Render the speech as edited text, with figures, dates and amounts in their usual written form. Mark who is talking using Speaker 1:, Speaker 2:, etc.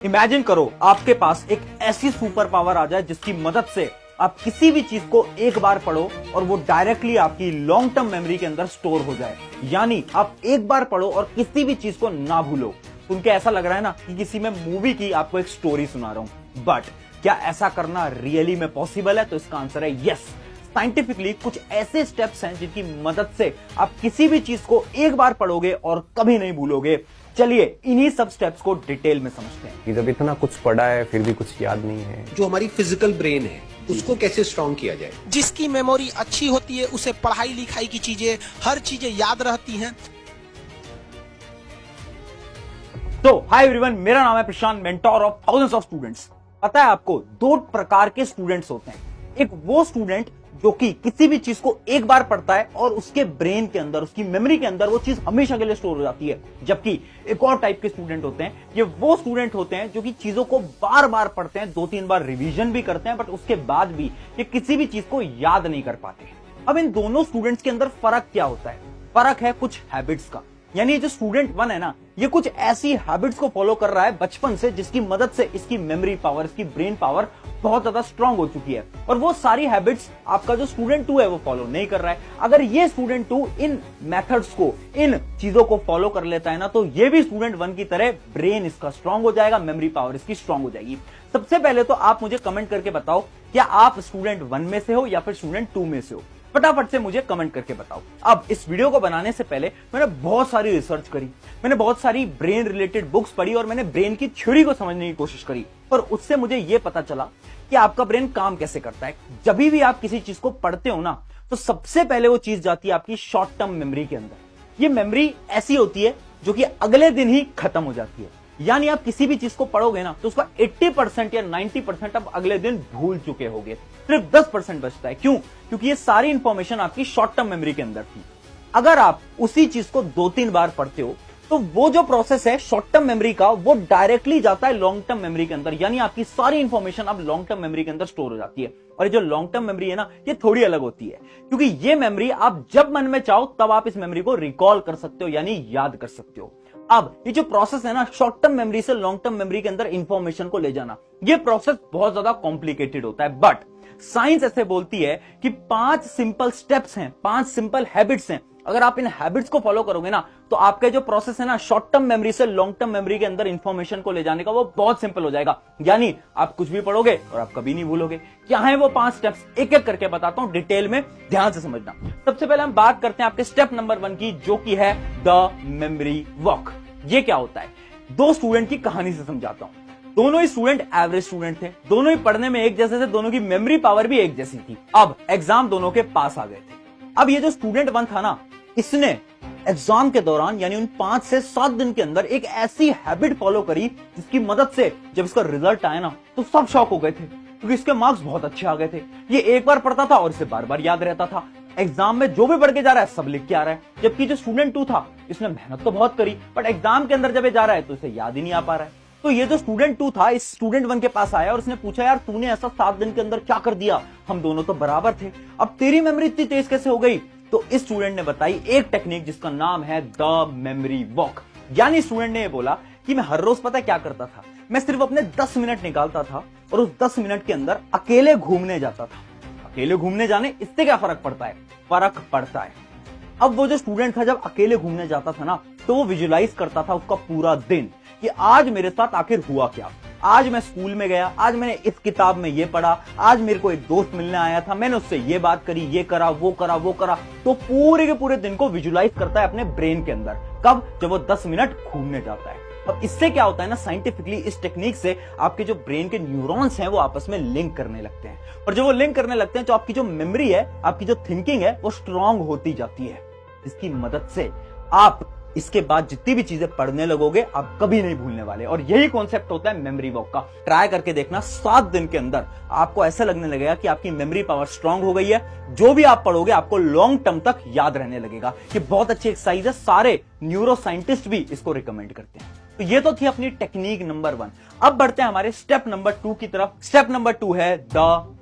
Speaker 1: Imagine करो आपके पास एक ऐसी सुपर पावर आ जाए जिसकी मदद से आप किसी भी चीज को एक बार पढ़ो और वो डायरेक्टली आपकी लॉन्ग टर्म मेमोरी के अंदर स्टोर हो जाए। यानी आप एक बार पढ़ो और किसी भी चीज को ना भूलो। उनके ऐसा लग रहा है ना कि किसी में मूवी की आपको एक स्टोरी सुना रहा हूं, बट क्या ऐसा करना रियली में पॉसिबल है? तो इसका आंसर है यस। साइंटिफिकली कुछ ऐसे स्टेप्स हैं जिनकी मदद से आप किसी भी चीज को एक बार पढ़ोगे और कभी नहीं भूलोगे। चलिए इन्हीं सब स्टेप्स को डिटेल में समझते हैं।
Speaker 2: जब इतना कुछ पढ़ा है फिर भी कुछ याद नहीं है,
Speaker 3: जो हमारी फिजिकल ब्रेन है उसको कैसे स्ट्रॉन्ग किया जाए।
Speaker 4: जिसकी मेमोरी अच्छी होती है उसे पढ़ाई लिखाई की चीजें, हर चीजें याद रहती हैं।
Speaker 1: तो हाय एवरीवन, मेरा नाम है Prashant, mentor of thousands of students. पता है आपको दो प्रकार के स्टूडेंट्स होते हैं। एक वो स्टूडेंट जो कि किसी भी चीज को एक बार पढ़ता है और उसके ब्रेन के अंदर, उसकी मेमोरी के अंदर वो चीज हमेशा के लिए स्टोर हो जाती है। जबकि एक और टाइप के स्टूडेंट होते हैं, ये वो स्टूडेंट होते हैं जो कि चीजों को बार बार पढ़ते हैं, 2-3 बार रिवीजन भी करते हैं, बट उसके बाद भी ये किसी भी चीज को याद नहीं कर पाते। अब इन दोनों स्टूडेंट्स के अंदर फर्क क्या होता है? फर्क है कुछ हैबिट्स का। यानी जो स्टूडेंट 1 है ना, ये कुछ ऐसी हैबिट्स को फॉलो कर रहा है बचपन से जिसकी मदद से इसकी मेमोरी पावर, इसकी ब्रेन पावर बहुत ज्यादा स्ट्रांग हो चुकी है। और वो सारी हैबिट्स आपका जो स्टूडेंट 2 है वो फॉलो नहीं कर रहा है। अगर ये स्टूडेंट 2 इन मेथड्स को, इन चीजों को फॉलो कर लेता है ना, तो ये भी स्टूडेंट 1 की तरह ब्रेन इसका स्ट्रांग हो जाएगा, मेमोरी पावर इसकी स्ट्रांग हो जाएगी। सबसे पहले तो आप मुझे कमेंट करके बताओ, क्या आप स्टूडेंट 1 में से हो या फिर स्टूडेंट 2 में से हो? फटाफट से मुझे कमेंट करके बताओ। अब इस वीडियो को बनाने से पहले मैंने बहुत सारी रिसर्च करी, मैंने बहुत सारी ब्रेन रिलेटेड बुक्स पढ़ी और मैंने ब्रेन की थ्योरी को समझने की कोशिश करी। और उससे मुझे यह पता चला कि आपका ब्रेन काम कैसे करता है। जब भी आप किसी चीज को पढ़ते हो ना, तो सबसे पहले वो चीज जाती है आपकी शॉर्ट टर्म मेमोरी के अंदर। ये मेमोरी ऐसी होती है जो कि अगले दिन ही खत्म हो जाती है। यानी आप किसी भी चीज को पढ़ोगे ना, तो उसका 80% या 90% आप अगले दिन भूल चुके होगे। सिर्फ 10% बचता है। क्यों? क्योंकि ये सारी इंफॉर्मेशन आपकी शॉर्ट टर्म मेमोरी के अंदर थी। अगर आप उसी चीज को 2-3 बार पढ़ते हो, तो वो जो प्रोसेस है शॉर्ट टर्म मेमोरी का, वो डायरेक्टली जाता है लॉन्ग टर्म मेमोरी के अंदर। यानी आपकी सारी इंफॉर्मेशन अब लॉन्ग टर्म मेमोरी के अंदर स्टोर हो जाती है। और ये जो लॉन्ग टर्म मेमोरी है ना, ये थोड़ी अलग होती है, क्योंकि ये मेमोरी आप जब मन में चाहो तब आप इस मेमोरी को रिकॉल कर सकते हो, यानी याद कर सकते हो। अब ये जो प्रोसेस है ना, शॉर्ट टर्म मेमोरी से लॉन्ग टर्म मेमोरी के अंदर इंफॉर्मेशन को ले जाना, ये प्रोसेस बहुत ज्यादा कॉम्प्लिकेटेड होता है। बट साइंस ऐसे बोलती है कि 5 सिंपल स्टेप्स हैं, 5 सिंपल हैबिट्स हैं। अगर आप इन हैबिट्स को फॉलो करोगे ना, तो आपका जो प्रोसेस है ना, शॉर्ट टर्म मेमोरी से लॉन्ग टर्म मेमोरी के अंदर इंफॉर्मेशन को ले जाने का, वो बहुत सिंपल हो जाएगा। यानी आप कुछ भी पढ़ोगे और आप कभी नहीं भूलोगे। क्या है वो 5 स्टेप्स? एक एक करके बताता हूं, डिटेल में ध्यान से समझना। सबसे पहले हम बात करते हैं आपके स्टेप नंबर 1 की, जो कि है द मेमोरी वॉक। ये क्या होता है? 2 स्टूडेंट की कहानी से समझाता हूं। दोनों ही स्टूडेंट एवरेज स्टूडेंट थे, दोनों ही पढ़ने में एक जैसे थे, दोनों की मेमोरी पावर भी एक जैसी थी। अब एग्जाम दोनों के पास आ गए थे। अब ये जो स्टूडेंट 1 था ना, इसने एग्जाम के दौरान यानी उन 5 से 7 दिन के अंदर एक ऐसी हैबिट फॉलो करी जिसकी मदद से जब इसका रिजल्ट आया ना, तो सब शॉक हो गए थे, क्योंकि इसके मार्क्स बहुत अच्छे आ गए थे। ये एक बार पढ़ता था और इसे बार बार याद रहता था। एग्जाम में जो भी पढ़ के जा रहा है सब लिख के आ रहा है। जबकि जो स्टूडेंट 2 था, इसने मेहनत तो बहुत करी, बट एग्जाम के अंदर जब ये जा रहा है तो इसे याद ही नहीं आ पा रहा है। तो ये जो स्टूडेंट 2 था, इस स्टूडेंट 1 के पास आया और उसने पूछा, यार तूने ऐसा 7 दिन के अंदर क्या कर दिया? हम दोनों तो बराबर थे, अब तेरी मेमोरी इतनी तेज कैसे हो गई? तो इस स्टूडेंट ने बताई एक टेक्निक जिसका नाम है द मेमोरी वॉक। यानी स्टूडेंट ने ये बोला कि मैं हर रोज पता क्या करता था, मैं सिर्फ अपने 10 मिनट निकालता था और उस 10 मिनट के अंदर अकेले घूमने जाता था। अकेले घूमने जाने इससे क्या फर्क पड़ता है? फर्क पड़ता है। अब वो जो स्टूडेंट था, जब अकेले घूमने जाता था ना, तो वो विजुलाइज करता था उसका पूरा दिन कि आज मेरे साथ आखिर हुआ क्या। आज मैं स्कूल में गया, आज मैंने इस किताब में ये पढ़ा, आज मेरे को एक दोस्त मिलने आया था, मैंने उससे ये बात करी, ये करा, वो करा, वो करा। तो पूरे के पूरे दिन को विजुलाइज करता है अपने ब्रेन के अंदर। कब? जब वो 10 मिनट घूमने जाता है। अब इससे क्या होता है ना, साइंटिफिकली इस टेक्निक से आपके जो ब्रेन के न्यूरॉन्स हैं वो आपस में लिंक करने लगते हैं। और जब वो लिंक करने लगते हैं तो आपकी जो मेमोरी है, आपकी जो थिंकिंग है, वो स्ट्रांग होती जाती है। इसकी मदद से आप इसके बाद जितनी भी चीजें पढ़ने लगोगे आप कभी नहीं भूलने वाले। और यही कॉन्सेप्ट होता है मेमोरी वॉक का। ट्राई करके देखना, 7 दिन के अंदर आपको ऐसा लगने लगेगा कि आपकी मेमोरी पावर स्ट्रांग हो गई है। जो भी आप पढ़ोगे आपको लॉन्ग टर्म तक याद रहने लगेगा। ये बहुत अच्छी एक्सरसाइज है, सारे न्यूरो साइंटिस्ट भी इसको रिकमेंड करते हैं। तो ये तो थी अपनी टेक्निक नंबर 1। अब बढ़ते हैं हमारे स्टेप नंबर 2 की तरफ। स्टेप नंबर 2 है द